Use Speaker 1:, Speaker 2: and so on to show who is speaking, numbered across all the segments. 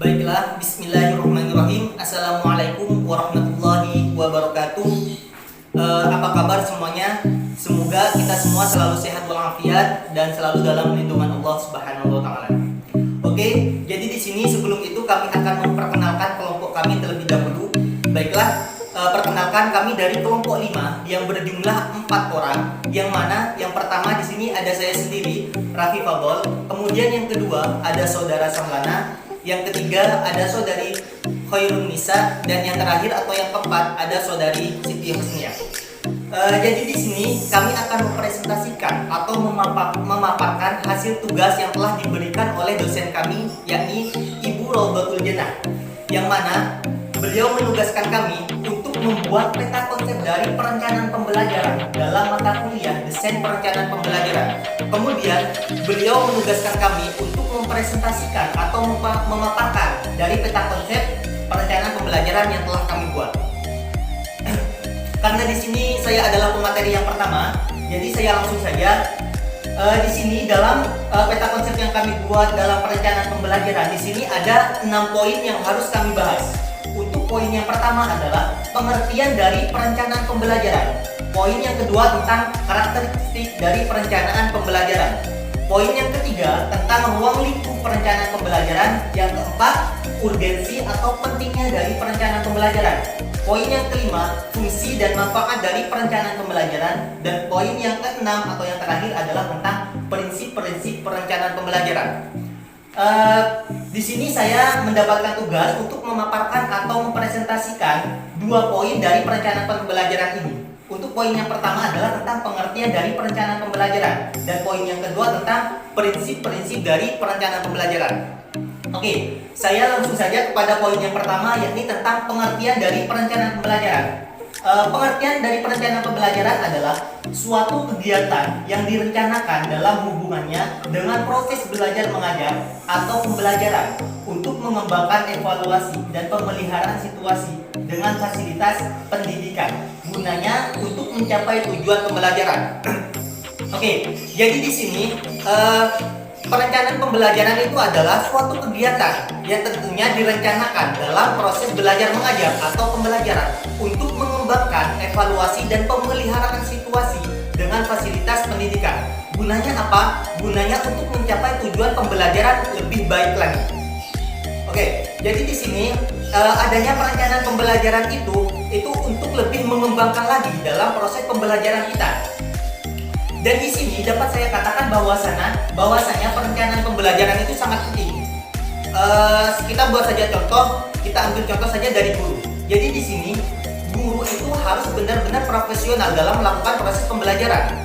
Speaker 1: Baiklah, bismillahirrahmanirrahim. Assalamualaikum warahmatullahi wabarakatuh. Apa kabar semuanya? Semoga kita semua selalu sehat walafiat dan selalu dalam lindungan Allah Subhanahu wa taala. Oke, jadi di sini sebelum itu kami akan memperkenalkan kelompok kami terlebih dahulu. Baiklah, perkenalkan kami dari kelompok 5 yang berjumlah 4 orang. Yang mana yang pertama di sini ada saya sendiri, Raffi Fadol. Kemudian yang kedua ada saudara Samlana. Yang ketiga ada saudari Khairun Nisa, dan yang terakhir atau yang keempat ada saudari Siti Husniah. Jadi di sini kami akan mempresentasikan atau memaparkan hasil tugas yang telah diberikan oleh dosen kami, yakni Ibu Raudhatul Jannah, yang mana beliau menugaskan kami untuk membuat peta konsep dari perencanaan pembelajaran dalam mata kuliah desain perencanaan pembelajaran. Kemudian beliau menugaskan kami untuk mempresentasikan atau memaparkan dari peta konsep perencanaan pembelajaran yang telah kami buat. Karena di sini saya adalah pemateri yang pertama, jadi saya langsung saja. Di sini dalam peta konsep yang kami buat dalam perencanaan pembelajaran, di sini ada 6 poin yang harus kami bahas. Untuk poin yang pertama adalah pengertian dari perencanaan pembelajaran. Poin yang kedua tentang karakteristik dari perencanaan pembelajaran. Poin yang ketiga tentang ruang lingkup perencanaan pembelajaran. Yang keempat, urgensi atau pentingnya dari perencanaan pembelajaran. Poin yang kelima, fungsi dan manfaat dari perencanaan pembelajaran. Dan poin yang keenam atau yang terakhir adalah tentang prinsip-prinsip perencanaan pembelajaran. Di sini saya mendapatkan tugas untuk memaparkan atau mempresentasikan 2 poin dari perencanaan pembelajaran ini. Untuk poin yang pertama adalah tentang pengertian dari perencanaan pembelajaran, dan poin yang kedua tentang prinsip-prinsip dari perencanaan pembelajaran. Oke, saya langsung saja kepada poin yang pertama, yakni tentang pengertian dari perencanaan pembelajaran. Pengertian dari perencanaan pembelajaran adalah suatu kegiatan yang direncanakan dalam hubungannya dengan proses belajar mengajar atau pembelajaran untuk mengembangkan evaluasi dan pemeliharaan situasi dengan fasilitas pendidikan, gunanya untuk mencapai tujuan pembelajaran. Oke, jadi di sini perencanaan pembelajaran itu adalah suatu kegiatan yang tentunya direncanakan dalam proses belajar mengajar atau pembelajaran untuk mengembangkan evaluasi dan pemeliharaan situasi dengan fasilitas pendidikan. Gunanya apa? Gunanya untuk mencapai tujuan pembelajaran lebih baik lagi. Oke, jadi di sini adanya perencanaan pembelajaran itu untuk lebih mengembangkan lagi dalam proses pembelajaran kita. Dan di sini dapat saya katakan bahwasanya perencanaan pembelajaran itu sangat penting. Kita buat saja contoh, kita ambil contoh saja dari guru. Jadi di sini guru itu harus benar-benar profesional dalam melakukan proses pembelajaran.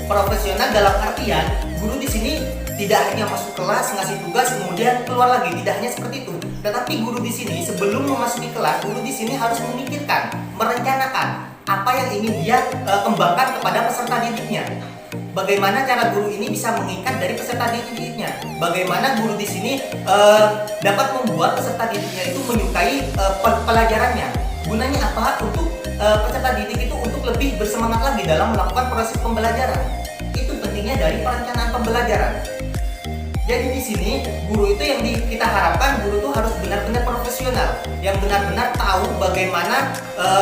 Speaker 1: Profesional dalam artian guru di sini tidak hanya masuk kelas, ngasih tugas, kemudian keluar lagi. Tidak hanya seperti itu. Tetapi guru di sini sebelum memasuki kelas, guru di sini harus memikirkan, merencanakan apa yang ingin dia kembangkan kepada peserta didiknya. Bagaimana cara guru ini bisa mengikat dari peserta didiknya? Bagaimana guru di sini dapat membuat peserta didiknya itu menyukai pelajarannya? Gunanya apa? Untuk peserta didik itu untuk lebih bersemangat lagi dalam melakukan proses pembelajaran. Itu pentingnya dari perencanaan pembelajaran. Jadi di sini guru itu yang kita harapkan, guru itu harus benar-benar profesional, yang benar-benar tahu bagaimana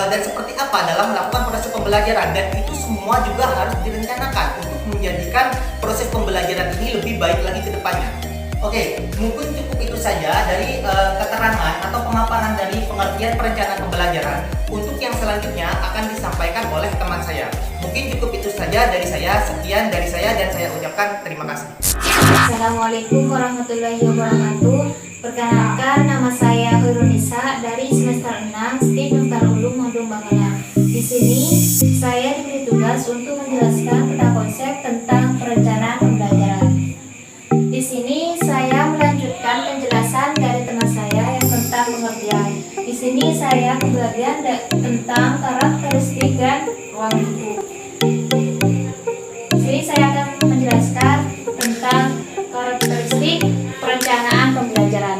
Speaker 1: dan seperti apa dalam melakukan proses pembelajaran, dan itu semua juga harus direncanakan untuk menjadikan proses pembelajaran ini lebih baik lagi ke depannya. Oke, mungkin cukup itu saja dari keterangan atau pemaparan dari pengertian perencanaan pembelajaran. Untuk yang selanjutnya akan disampaikan oleh teman saya. Mungkin cukup itu saja dari saya. Sekian dari saya dan saya ucapkan terima kasih.
Speaker 2: Assalamualaikum warahmatullahi wabarakatuh. Perkenalkan, nama saya Hoirunisa dari semester 6 STIP Daftar Ulum Modul Bangkalan. Di sini saya diberi tugas untuk menjelaskan peta konsep tentang perencanaan pembelajaran. Di sini saya melanjutkan penjelasan dari teman saya yang tentang pengertian. Di sini saya pembagian tentang karakteristik dan ruang lingkup. Di sini saya akan menjelaskan tentang karakteristik perencanaan pembelajaran.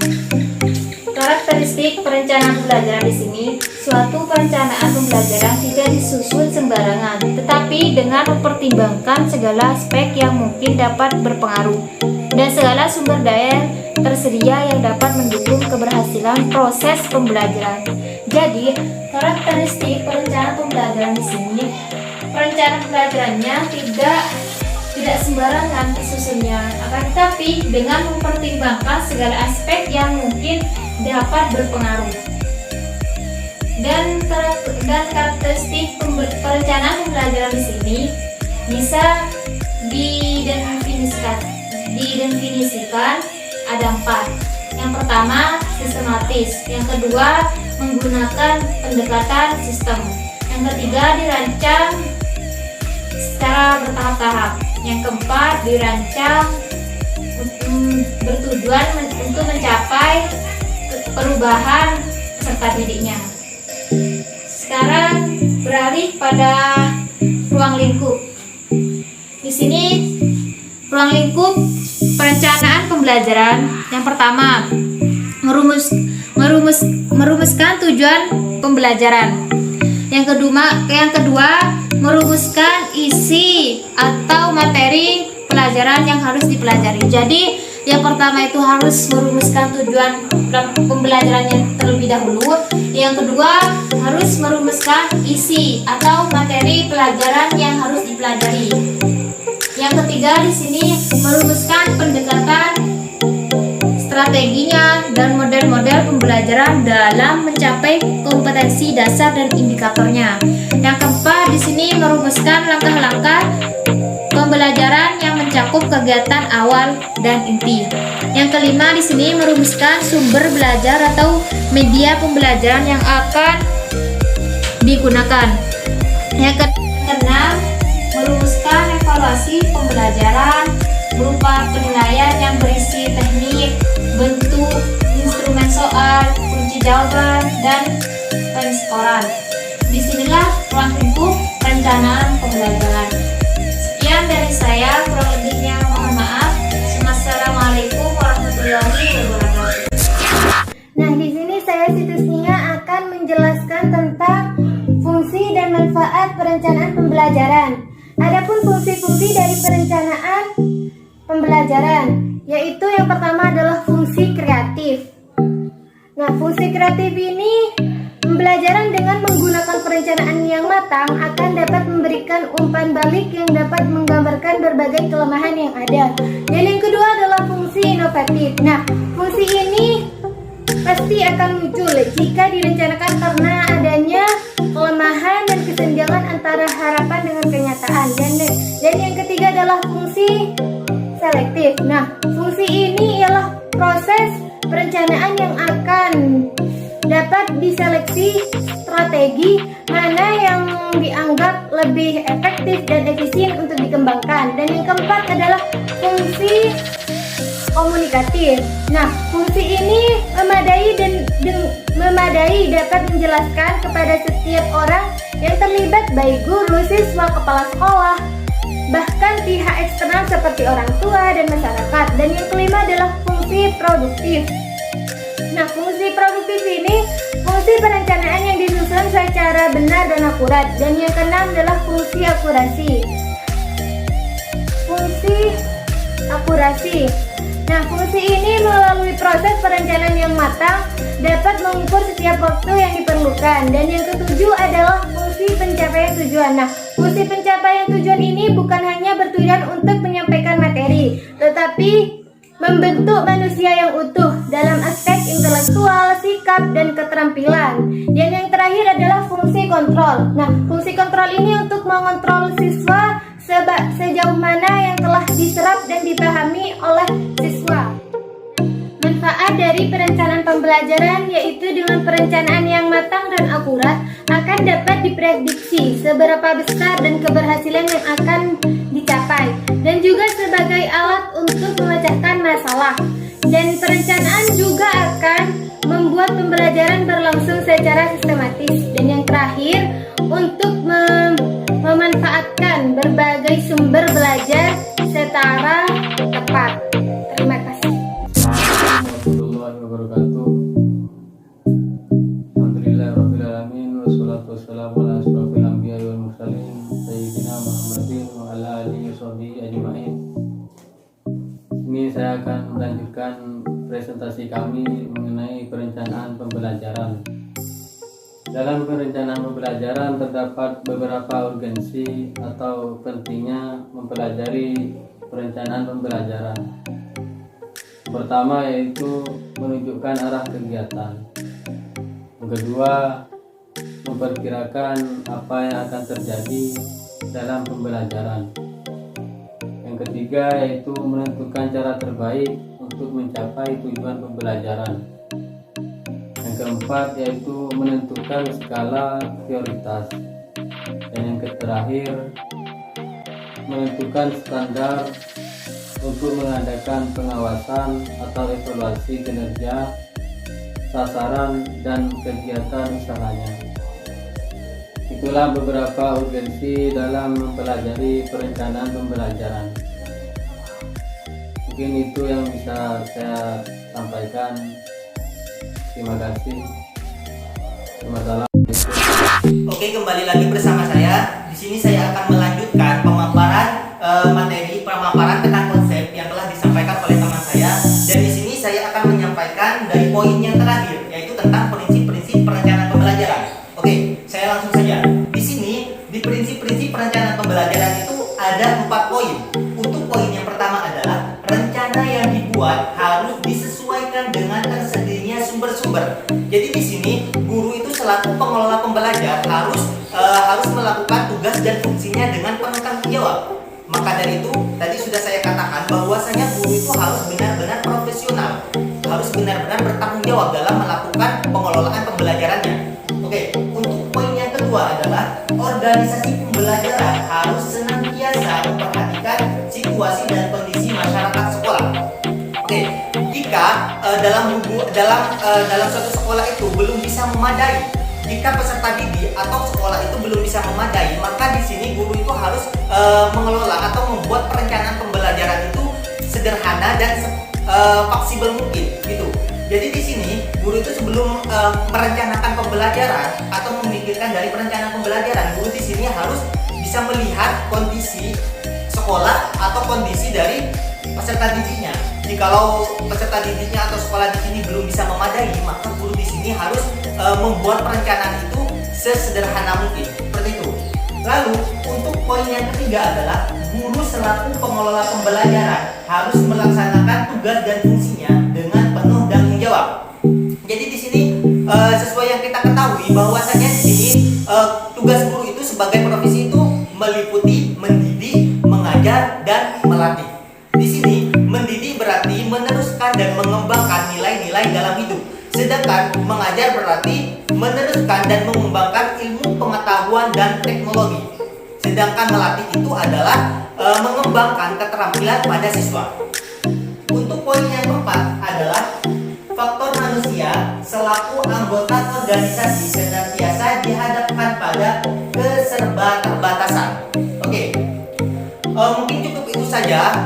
Speaker 2: Karakteristik perencanaan pembelajaran di sini, suatu perencanaan pembelajaran tidak disusun sembarangan, tetapi dengan mempertimbangkan segala aspek yang mungkin dapat berpengaruh dan segala sumber daya tersedia yang dapat mendukung keberhasilan proses pembelajaran. Jadi, karakteristik perencanaan pembelajaran di sini, perencanaan pembelajarannya tidak sembarangan disusunnya, akan tetapi dengan mempertimbangkan segala aspek yang mungkin dapat berpengaruh. Dan karakteristik perencanaan pembelajaran di sini bisa didefinisikan ada 4. Yang pertama, sistematis. Yang kedua, menggunakan pendekatan sistem. Yang ketiga, dirancang secara bertahap-tahap. Yang keempat, dirancang bertujuan untuk mencapai perubahan peserta didiknya. Sekarang beralih pada ruang lingkup. Di sini ruang lingkup perencanaan pembelajaran. Yang pertama, merumuskan tujuan pembelajaran. Yang kedua, merumuskan isi atau materi pelajaran yang harus dipelajari. Jadi, yang pertama itu harus merumuskan tujuan pembelajarannya terlebih dahulu. Yang kedua, harus merumuskan isi atau materi pelajaran yang harus dipelajari. Yang ketiga di sini merumuskan pendekatan strateginya dan model-model pembelajaran dalam mencapai kompetensi dasar dan indikatornya. Yang keempat di sini merumuskan langkah-langkah pembelajaran yang mencakup kegiatan awal dan inti. Yang kelima di sini merumuskan sumber belajar atau media pembelajaran yang akan digunakan. Yang keenam, merumuskan evaluasi pembelajaran berupa penilaian yang berisi teknik, bentuk, instrumen soal, kunci jawaban, dan penskoran. Disinilah ruang lingkup perencanaan pembelajaran. Sekian dari saya, kurang lebihnya mohon maaf. Wassalamualaikum warahmatullahi wabarakatuh.
Speaker 3: Nah, di sini saya situsnya akan menjelaskan tentang fungsi dan manfaat perencanaan pembelajaran. Adapun fungsi-fungsi dari perencanaan pembelajaran, yaitu yang pertama adalah fungsi kreatif. Nah, fungsi kreatif ini pembelajaran dengan menggunakan perencanaan yang matang akan dapat memberikan umpan balik yang dapat menggambarkan berbagai kelemahan yang ada. Dan yang kedua adalah fungsi inovatif. Nah, fungsi ini pasti akan muncul jika direncanakan karena adanya kelemahan dan kesenjangan antara harapan dengan kenyataan. Dan yang ketiga adalah fungsi selektif. Nah, fungsi ini ialah proses perencanaan yang akan dapat diseleksi strategi mana yang dianggap lebih efektif dan efisien untuk dikembangkan. Dan yang keempat adalah fungsi komunikatif. Nah, fungsi ini memadai dapat menjelaskan kepada setiap orang yang terlibat, baik guru, siswa, kepala sekolah, bahkan pihak eksternal seperti orang tua dan masyarakat. Dan yang kelima adalah fungsi produktif. Nah, fungsi produktif ini fungsi perencanaan yang disusun secara benar dan akurat. Dan yang keenam adalah fungsi akurasi. Fungsi akurasi. Nah, fungsi ini melalui proses perencanaan yang matang dapat mengukur setiap waktu yang diperlukan. Dan yang ketujuh adalah fungsi pencapaian tujuan. Nah, fungsi pencapaian tujuan ini bukan hanya bertujuan untuk menyampaikan materi, tetapi membentuk manusia yang utuh dalam aspek intelektual, sikap, dan keterampilan. Dan yang terakhir adalah fungsi kontrol. Nah, fungsi kontrol ini untuk mengontrol siswa sejauh mana yang telah diserap dan dipahami oleh manfaat dari perencanaan pembelajaran yaitu dengan perencanaan yang matang dan akurat akan dapat diprediksi seberapa besar dan keberhasilan yang akan dicapai, dan juga sebagai alat untuk memecahkan masalah. Dan perencanaan juga akan membuat pembelajaran berlangsung secara sistematis. Dan yang terakhir, untuk memanfaatkan berbagai sumber belajar secara tepat. Terima kasih.
Speaker 4: Warahmatullahi wabarakatuh. Alhamdulillahirrahmanirrahim. Wassalatu wassalamu ala asrafil anbiya'i wal mursalin Sayyidina Muhammadin wa ala alihi wa sahbihi ajma'in. Ini saya akan melanjutkan presentasi kami mengenai perencanaan pembelajaran. Dalam perencanaan pembelajaran terdapat beberapa urgensi atau pentingnya mempelajari perencanaan pembelajaran. Pertama yaitu menunjukkan arah kegiatan. Yang kedua, memperkirakan apa yang akan terjadi dalam pembelajaran. Yang ketiga yaitu menentukan cara terbaik untuk mencapai tujuan pembelajaran. Yang keempat yaitu menentukan skala prioritas. Dan yang terakhir, menentukan standar untuk mengadakan pengawasan atau evaluasi kinerja, sasaran, dan kegiatan usahanya. Itulah beberapa urgensi dalam mempelajari perencanaan pembelajaran. Mungkin itu yang bisa saya sampaikan. Terima kasih. Assalamualaikum.
Speaker 1: Oke, kembali lagi bersama saya. Di sini saya akan melanjutkan pemaparan pemaparan tentang konsep yang telah disampaikan oleh teman saya. Dan di sini saya akan menyampaikan dari poin yang terakhir, yaitu tentang prinsip-prinsip perencanaan pembelajaran. Oke, saya langsung saja. Di sini di prinsip-prinsip perencanaan pembelajaran itu ada 4 poin. Untuk poin yang pertama adalah rencana yang dibuat harus disesuaikan dengan tersedianya sumber-sumber. Jadi di sini guru itu selaku pengelola pembelajar harus melakukan tugas dan fungsinya dengan penuh tanggung jawab. Maka dari itu tadi sudah saya katakan bahwasanya guru itu harus benar-benar profesional, harus benar-benar bertanggung jawab dalam melakukan pengelolaan pembelajarannya. Oke, untuk poin yang kedua adalah organisasi pembelajaran harus senantiasa memperhatikan situasi dan kondisi masyarakat sekolah. Oke, jika dalam suatu sekolah itu belum bisa memadai, jika peserta didik atau sekolah itu belum bisa memadai, maka di sini guru itu harus mengelola atau membuat perencanaan pembelajaran itu sederhana dan fleksibel mungkin, gitu. Jadi di sini guru itu sebelum merencanakan pembelajaran atau memikirkan dari perencanaan pembelajaran, guru di sini harus bisa melihat kondisi sekolah atau kondisi dari peserta didiknya. Jikalau peserta didiknya atau sekolah di sini belum bisa memadai, maka guru di sini harus membuat perencanaan itu sesederhana mungkin. Seperti itu. Lalu untuk poin yang ketiga adalah guru selaku pengelola pembelajaran harus melaksanakan tugas dan fungsinya dengan penuh tanggung jawab. Jadi di sini sesuai yang kita ketahui bahwasanya di sini tugas guru itu sebagai profesi itu meliputi mendidik, mengajar, dan melatih. Di sini mendidik berarti meneruskan dan mengembangkan nilai-nilai dalam hidup. Sedangkan mengajar berarti meneruskan dan mengembangkan ilmu pengetahuan dan teknologi. Sedangkan melatih itu adalah mengembangkan keterampilan pada siswa. Untuk poin yang keempat adalah faktor manusia selaku anggota organisasi senantiasa dihadapkan pada keserba-terbatasan. Oke, mungkin cukup itu saja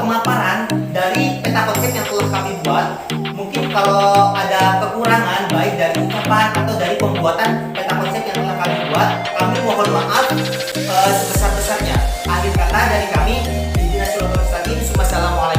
Speaker 1: pemaparan dari peta konsep yang telah kami buat. Mungkin kalau ada kekurangan baik dari ucapan atau dari pembuatan peta konsep yang telah kami buat, kami mohon maaf sebesar-besarnya. Akhir kata dari kami, Assalamualaikum.